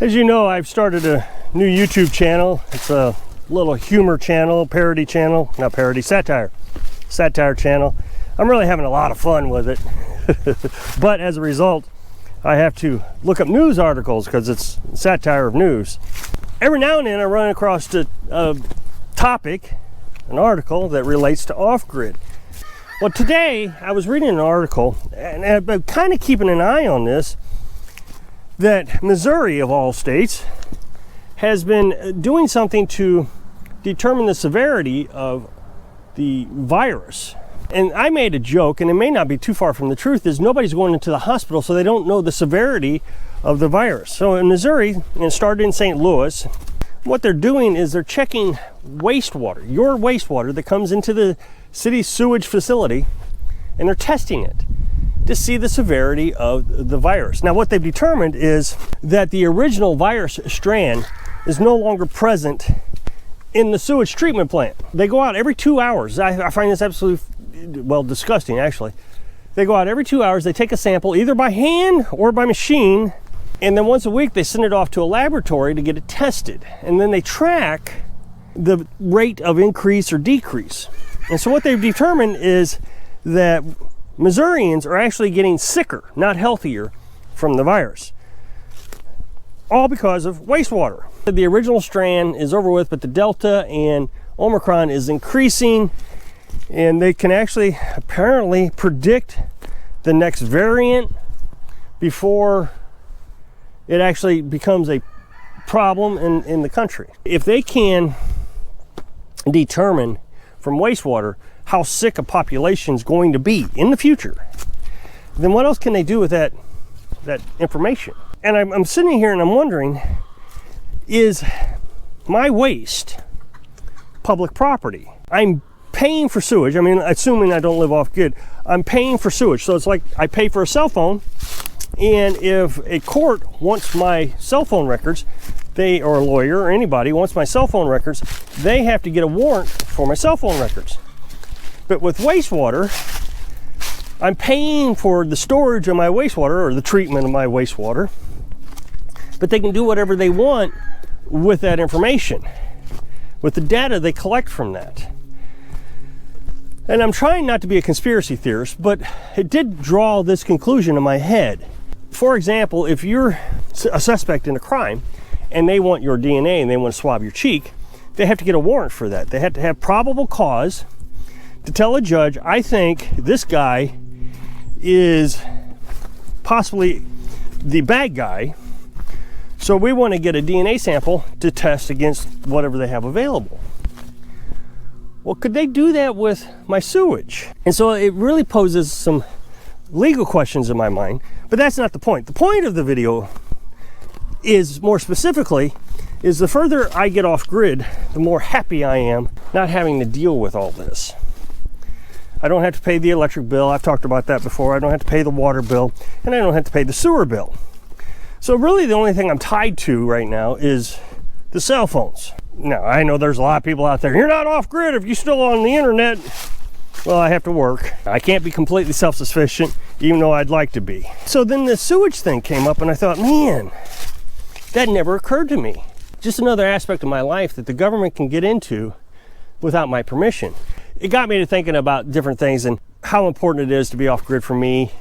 As you know, I've started a new YouTube channel. It's a little humor channel, parody channel, not parody, satire channel. I'm really having a lot of fun with it. But as a result, I have to look up news articles because it's satire of news. Every now and then I run across a topic, an article that relates to off-grid. Well, today I was reading an article, and I've been kind of keeping an eye on this, that Missouri, of all states, has been doing something to determine the severity of the virus. And I made a joke, and it may not be too far from the truth, is nobody's going into the hospital, so they don't know the severity of the virus. So in Missouri, and it started in St. Louis, what they're doing is they're checking wastewater, your wastewater that comes into the city's sewage facility, and they're testing it to see the severity of the virus. Now, what they've determined is that the original virus strand is no longer present in the sewage treatment plant. They go out every 2 hours. I find this absolutely, well, disgusting, actually. They go out every 2 hours, they take a sample, either by hand or by machine, and then once a week they send it off to a laboratory to get it tested. And then they track the rate of increase or decrease. And so what they've determined is that Missourians are actually getting sicker, not healthier, from the virus. All because of wastewater. The original strand is over with, but the Delta and Omicron is increasing, and they can actually apparently predict the next variant before it actually becomes a problem in the country. If they can determine from wastewater how sick a population is going to be in the future, then what else can they do with that information? And I'm sitting here and I'm wondering, is my waste public property? I'm paying for sewage. I mean, assuming I don't live off grid, I'm paying for sewage. So it's like I pay for a cell phone, and if a court wants my cell phone records, or a lawyer or anybody wants my cell phone records, they have to get a warrant for my cell phone records. But with wastewater, I'm paying for the storage of my wastewater or the treatment of my wastewater, but they can do whatever they want with that information, with the data they collect from that. And I'm trying not to be a conspiracy theorist, but it did draw this conclusion in my head. For example, if you're a suspect in a crime and they want your DNA and they want to swab your cheek, they have to get a warrant for that. They have to have probable cause to tell a judge, I think this guy is possibly the bad guy, so we want to get a DNA sample to test against whatever they have available. Well, could they do that with my sewage? And so it really poses some legal questions in my mind, but that's not the point. The point of the video is, more specifically, is the further I get off grid, the more happy I am not having to deal with all this. I don't have to pay the electric bill. I've talked about that before. I don't have to pay the water bill, and I don't have to pay the sewer bill. So really the only thing I'm tied to right now is the cell phones. Now, I know there's a lot of people out there, you're not off grid if you're still on the internet. Well, I have to work. I can't be completely self-sufficient, even though I'd like to be. So then the sewage thing came up, and I thought, man, that never occurred to me. Just another aspect of my life that the government can get into without my permission. It got me to thinking about different things and how important it is to be off grid for me.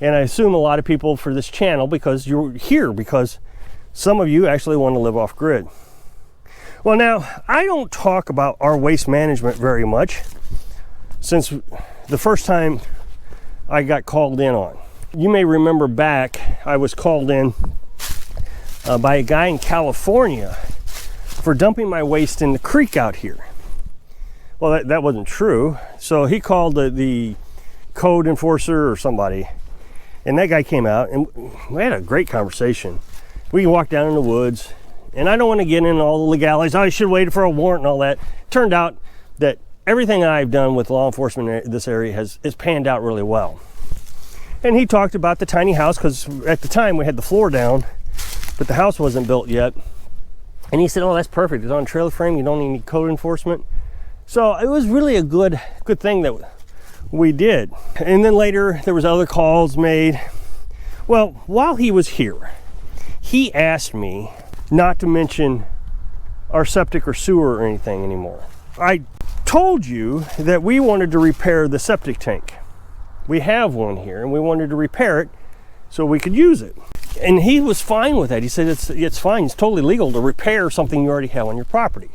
And I assume a lot of people for this channel, because you're here, because some of you actually want to live off grid. Well, now, I don't talk about our waste management very much since the first time I got called in on. You may remember back, I was called in by a guy in California for dumping my waste in the creek out here. Well, that wasn't true. So he called the code enforcer or somebody, and that guy came out, and we had a great conversation. We walked down in the woods, and I don't want to get into all the legalities. I should wait for a warrant and all that. Turned out that everything I've done with law enforcement in this area has panned out really well. And he talked about the tiny house, because at the time we had the floor down, but the house wasn't built yet. And he said, oh, that's perfect. It's on a trailer frame. You don't need code enforcement. So it was really a good thing that we did. And then later there was other calls made. Well, while he was here, he asked me not to mention our septic or sewer or anything anymore. I told you that we wanted to repair the septic tank. We have one here and we wanted to repair it so we could use it. And he was fine with that. He said it's fine, it's totally legal to repair something you already have on your property.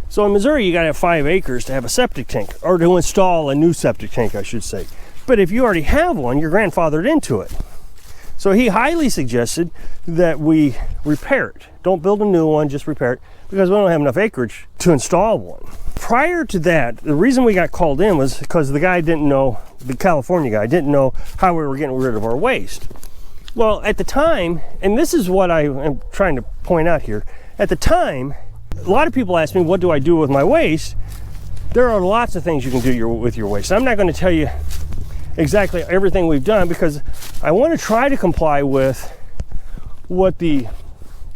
So in Missouri, you gotta have 5 acres to have a septic tank, or to install a new septic tank, I should say. But if you already have one, you're grandfathered into it. So he highly suggested that we repair it. Don't build a new one, just repair it, because we don't have enough acreage to install one. Prior to that, the reason we got called in was because the guy didn't know, the California guy didn't know how we were getting rid of our waste. Well, at the time, and this is what I am trying to point out here, at the time, a lot of people ask me, what do I do with my waste? There are lots of things you can do with your waste. I'm not going to tell you exactly everything we've done because I want to try to comply with what the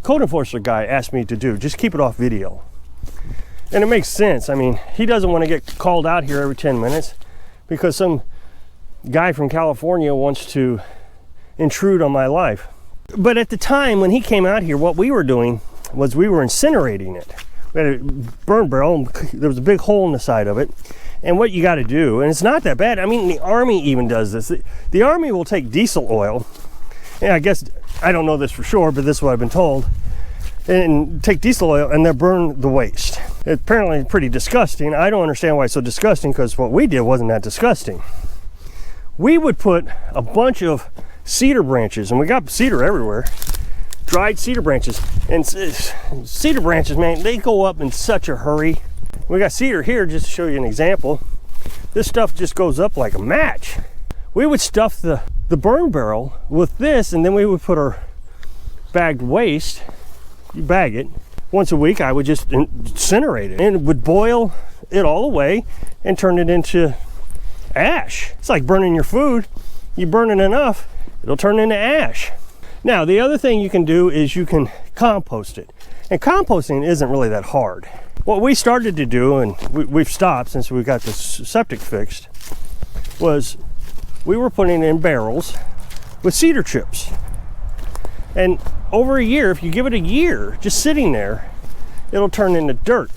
code enforcer guy asked me to do. Just keep it off video. And it makes sense. I mean, he doesn't want to get called out here every 10 minutes because some guy from California wants to intrude on my life. But at the time when he came out here, what we were doing was we were incinerating it. We had a burn barrel, there was a big hole in the side of it. And what you got to do, and it's not that bad. I mean, the Army even does this. The Army will take diesel oil, and I guess, I don't know this for sure, but this is what I've been told, and take diesel oil and they'll burn the waste. It's apparently pretty disgusting. I don't understand why it's so disgusting, because what we did wasn't that disgusting. We would put a bunch of cedar branches, and we got cedar everywhere, dried cedar branches, and cedar branches, man, they go up in such a hurry. We got cedar here, just to show you an example. This stuff just goes up like a match. We would stuff the burn barrel with this, and then we would put our bagged waste, you bag it, once a week I would just incinerate it, and it would boil it all away and turn it into ash. It's like burning your food. You burn it enough, it'll turn into ash. Now, the other thing you can do is you can compost it. And composting isn't really that hard. What we started to do, and we've stopped since we got the septic fixed, was we were putting in barrels with cedar chips. And over a year, if you give it a year, just sitting there, it'll turn into dirt.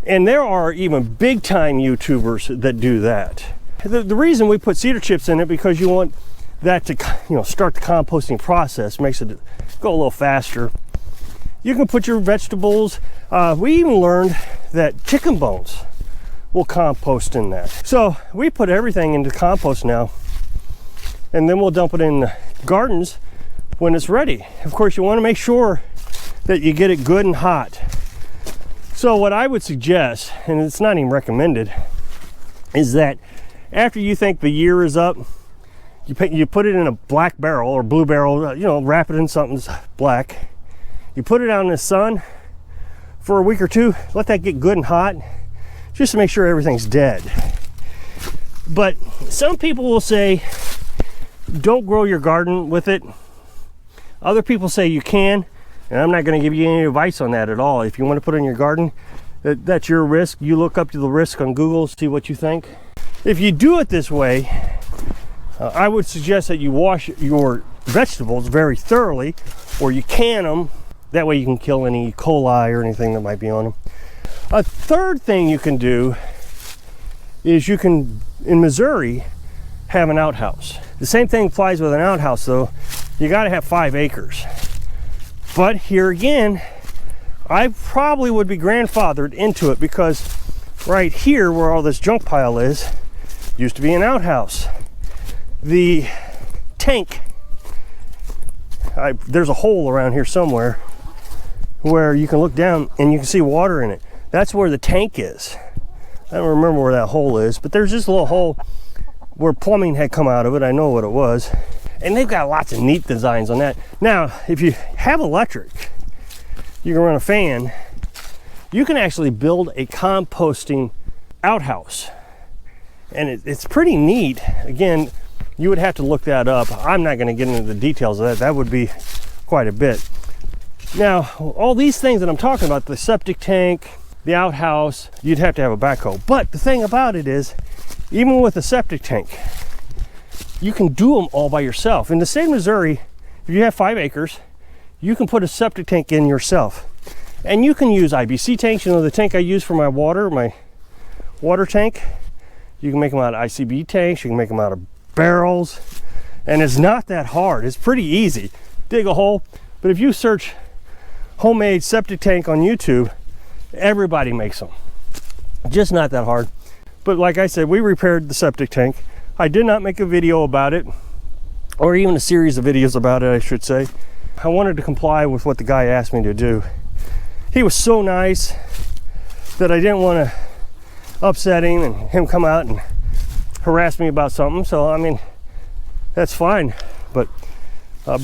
And there are even big time YouTubers that do that. The reason we put cedar chips in it, because you want that to, start the composting process, makes it go a little faster. You can put your vegetables. We even learned that chicken bones will compost in that. So we put everything into compost now, and then we'll dump it in the gardens when it's ready. Of course, you want to make sure that you get it good and hot. So what I would suggest, and it's not even recommended, is that after you think the year is up, you put it in a black barrel or blue barrel, wrap it in something black. You put it out in the sun for a week or two, let that get good and hot, just to make sure everything's dead. But some people will say, don't grow your garden with it. Other people say you can, and I'm not going to give you any advice on that at all. If you want to put it in your garden, that's your risk. You look up to the risk on Google, see what you think. If you do it this way, I would suggest that you wash your vegetables very thoroughly, or you can them. That way you can kill any E. coli or anything that might be on them. A third thing you can do is you can, in Missouri, have an outhouse. The same thing applies with an outhouse though. You got to have 5 acres. But here again, I probably would be grandfathered into it, because right here where all this junk pile is, used to be an outhouse. The tank, there's a hole around here somewhere where you can look down and you can see water in it. That's where the tank is. I don't remember where that hole is, but there's just a little hole where plumbing had come out of it. I know what it was. And they've got lots of neat designs on that. Now, if you have electric, you can run a fan, you can actually build a composting outhouse. And it's pretty neat. Again, you would have to look that up. I'm not going to get into the details of that. That would be quite a bit. Now, all these things that I'm talking about, the septic tank, the outhouse, you'd have to have a backhoe. But the thing about it is, even with a septic tank, you can do them all by yourself. In the state of Missouri, if if you have 5 acres, you can put a septic tank in yourself. And you can use IBC tanks. You know, the tank I use for my water tank, you can make them out of ICB tanks, you can make them out of barrels, and it's not that hard. It's pretty easy. Dig a hole, but if you search homemade septic tank on YouTube, everybody makes them. Just not that hard. But like I said, we repaired the septic tank. I did not make a video about it, or even a series of videos about it, I should say. I wanted to comply with what the guy asked me to do. He was so nice that I didn't want to upset him and him come out and harass me about something. So, I mean, that's fine. But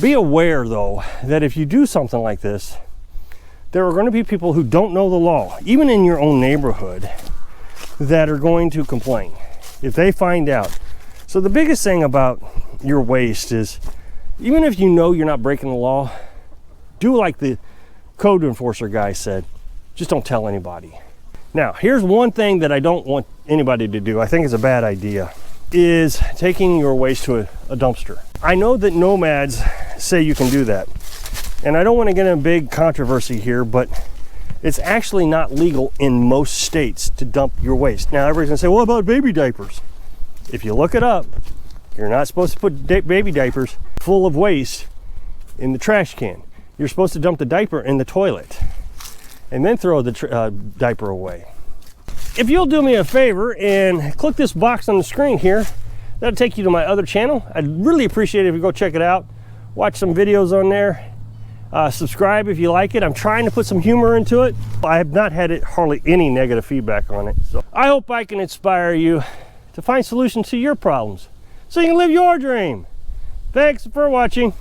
be aware, though, that if you do something like this, there are going to be people who don't know the law, even in your own neighborhood, that are going to complain if they find out. So the biggest thing about your waste is, even if you know you're not breaking the law, do like the code enforcer guy said, just don't tell anybody. Now, here's one thing that I don't want anybody to do, I think is a bad idea, is taking your waste to a dumpster. I know that nomads say you can do that, and I don't want to get in a big controversy here, but it's actually not legal in most states to dump your waste. Now, everybody's gonna say, what about baby diapers? If you look it up, you're not supposed to put baby diapers full of waste in the trash can. You're supposed to dump the diaper in the toilet and then throw the diaper away. If you'll do me a favor and click this box on the screen here, that'll take you to my other channel. I'd really appreciate it if you go check it out. Watch some videos on there. Subscribe if you like it. I'm trying to put some humor into it. I have not had hardly any negative feedback on it. So I hope I can inspire you to find solutions to your problems so you can live your dream. Thanks for watching.